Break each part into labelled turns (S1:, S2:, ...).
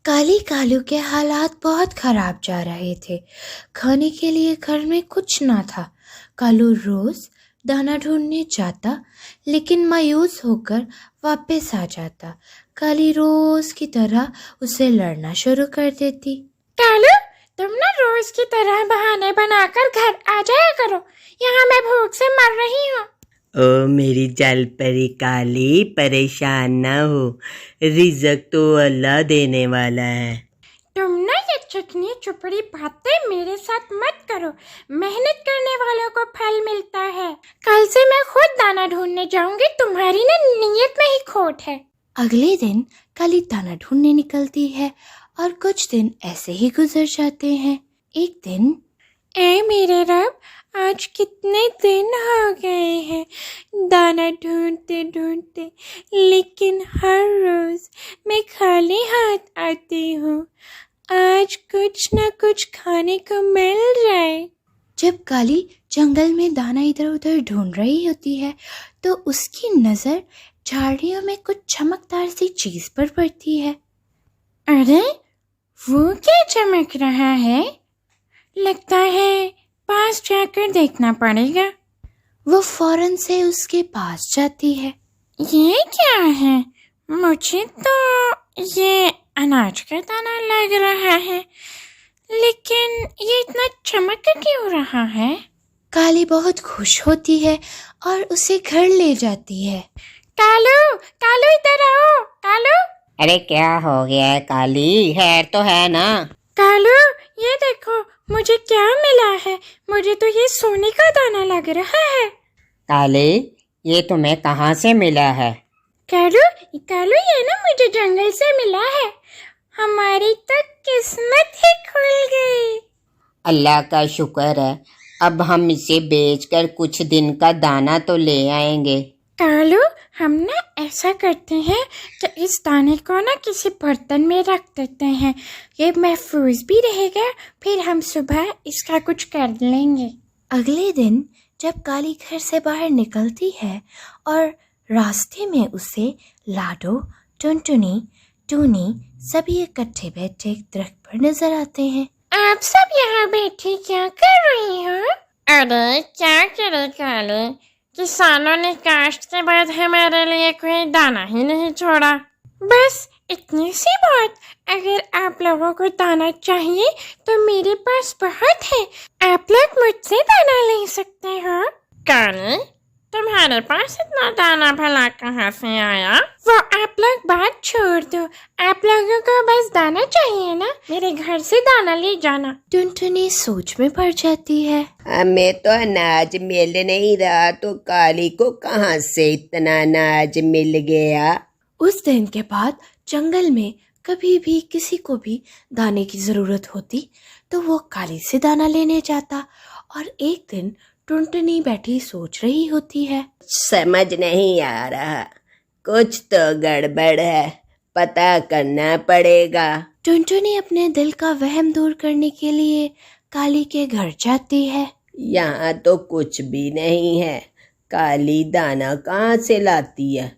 S1: کالی کالو کے حالات بہت خراب جا رہے تھے۔ کھانے کے لیے گھر میں کچھ نہ تھا۔ کالو روز دانا ڈھونڈنے جاتا لیکن مایوس ہو کر واپس آ جاتا۔ کالی روز کی طرح اسے لڑنا شروع کر دیتی۔
S2: کالو، تم نا روز کی طرح بہانے بنا کر گھر آ جایا کرو، یہاں میں بھوک سے مر رہی ہوں۔
S3: او میری جل پری کالی، پریشان نہ ہو، رزق تو اللہ دینے والا ہے۔
S2: تم نا یہ چکنی چپڑی باتیں میرے ساتھ مت کرو، محنت کرنے والوں کو پھل ملتا ہے۔ کل سے میں خود دانا ڈھونڈنے جاؤں گی، تمہاری نا نیت میں ہی کھوٹ ہے۔
S1: اگلے دن کالی دانا ڈھونڈنے نکلتی ہے اور کچھ دن ایسے ہی گزر جاتے ہیں۔ ایک دن،
S2: اے میرے رب، آج کتنے دن ہو گئے ہیں دانا ڈھونڈتے ڈھونڈتے، لیکن ہر روز میں خالی ہاتھ آتی ہوں۔ آج کچھ نہ کچھ کھانے کو مل جائے۔
S1: جب کالی جنگل میں دانا ادھر ادھر ڈھونڈ رہی ہوتی ہے تو اس کی نظر جھاڑیوں میں کچھ چمکدار سی چیز پر پڑتی ہے۔
S2: ارے وہ کیا چمک رہا ہے؟ لگتا ہے پاس جا کر دیکھنا پڑے گا۔
S1: وہ فوراً سے اس کے پاس جاتی ہے۔
S2: یہ کیا ہے؟ مجھے تو یہ اناج کا دانہ لگ رہا ہے، لیکن یہ اتنا چمک کیوں رہا ہے؟
S1: کالی بہت خوش ہوتی ہے اور اسے گھر لے جاتی ہے۔
S2: کالو، کالو ادھر آؤ، کالو۔
S3: ارے کیا ہو گیا ہے کالی؟ خیر تو ہے نا؟
S2: کالو، یہ دیکھو مجھے کیا ملا ہے، مجھے تو یہ سونے کا دانہ لگ رہا ہے۔
S3: کالی، یہ تمہیں کہاں سے ملا ہے؟
S2: کالو، یہ نا مجھے جنگل سے ملا ہے، ہماری تو قسمت ہی کھل گئی۔
S3: اللہ کا شکر ہے، اب ہم اسے بیچ کر کچھ دن کا دانہ تو لے آئیں گے۔
S2: کالو، ہم نا ایسا کرتے ہیں کہ اس دانے کو نا کسی برتن میں رکھ دیتے ہیں، یہ محفوظ بھی رہے گا، پھر ہم صبح اس کا کچھ کر لیں گے۔
S1: اگلے دن جب کالی گھر سے باہر نکلتی ہے اور راستے میں اسے لاڈو، ٹنٹنی، ٹونی سبھی اکٹھے بیٹھے ایک درخت پر نظر آتے ہیں۔
S2: آپ سب یہاں بیٹھے کیا کر رہی ہو؟ ارے کیا کرے کالے، کسانوں نے کاشت کے بعد ہمارے لیے کوئی دانہ ہی نہیں چھوڑا۔ بس اتنی سی بات، اگر آپ لوگوں کو دانہ چاہیے تو میرے پاس بہت ہے، آپ لوگ مجھ سے دانہ لے سکتے ہو۔ کالے، تمہارے پاس اتنا دانہ بھلا کہاں سے آیا؟ وہ آپ لوگ بات چھوڑ دو، آپ لوگوں کو بس دانہ چاہیے نا، میرے گھر سے دانہ لے جانا۔
S1: ٹنٹنی سوچ میں پڑ جاتی ہے۔
S3: ہمیں تو اناج مل نہیں رہا تو کالی کو کہاں سے اتنا اناج مل گیا؟
S1: اس دن کے بعد جنگل میں کبھی بھی کسی کو بھی دانے کی ضرورت ہوتی تو وہ کالی سے دانہ لینے جاتا، اور ایک دن ٹنٹنی بیٹھی سوچ رہی ہوتی ہے۔
S3: سمجھ نہیں آ رہا، کچھ تو گڑبڑ ہے، پتہ کرنا پڑے گا۔
S1: ٹنٹنی اپنے دل کا وہم دور کرنے کے لیے کالی کے گھر جاتی ہے۔
S3: یہاں تو کچھ بھی نہیں ہے، کالی دانہ کہاں سے لاتی ہے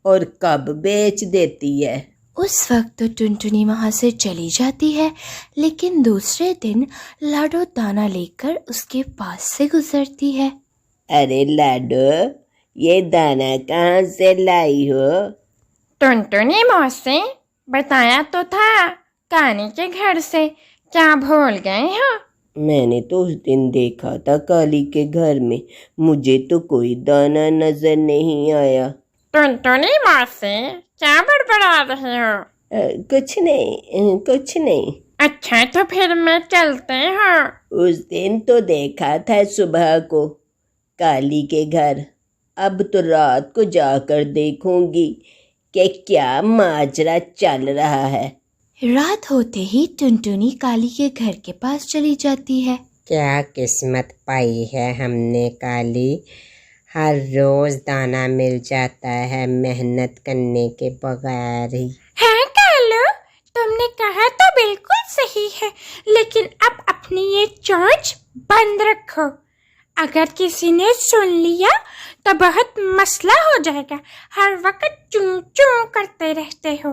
S3: اور کب بیچ دیتی ہے؟
S1: اس وقت تو ٹنٹنی وہاں سے چلی جاتی ہے، لیکن دوسرے دن لاڈو دانہ لے کر اس کے پاس سے گزرتی ہے۔
S3: ارے لاڈو، یہ دانہ کہاں سے لائی ہو؟
S2: ٹنٹنی موسی، بتایا تو تھا کانی کے گھر سے، کیا بھول گئے ہو؟
S3: میں نے تو اس دن دیکھا تھا کالی کے گھر میں، مجھے تو کوئی دانہ نظر نہیں آیا۔
S2: ٹنٹنی موسی، کیا بڑبڑا رہے ہو؟
S3: کچھ نہیں۔
S2: اچھا تو پھر میں چلتے ہوں۔
S3: اس دن تو دیکھا تھا صبح کو کالی کے گھر، اب تو رات کو جا کر دیکھوں گی کہ کیا ماجرا چل رہا ہے۔
S1: رات ہوتے ہی ٹنٹنی کالی کے گھر کے پاس چلی جاتی ہے۔
S3: کیا قسمت پائی ہے ہم نے کالی، ہر روز دانہ مل جاتا ہے محنت کرنے کے بغیر ہی۔
S2: ہاں کالو، تم نے کہا تو بالکل صحیح ہے، لیکن اب اپنی یہ چونچ بند رکھو، اگر کسی نے سن لیا تو بہت مسئلہ ہو جائے گا، ہر وقت چوں چوں کرتے رہتے ہو۔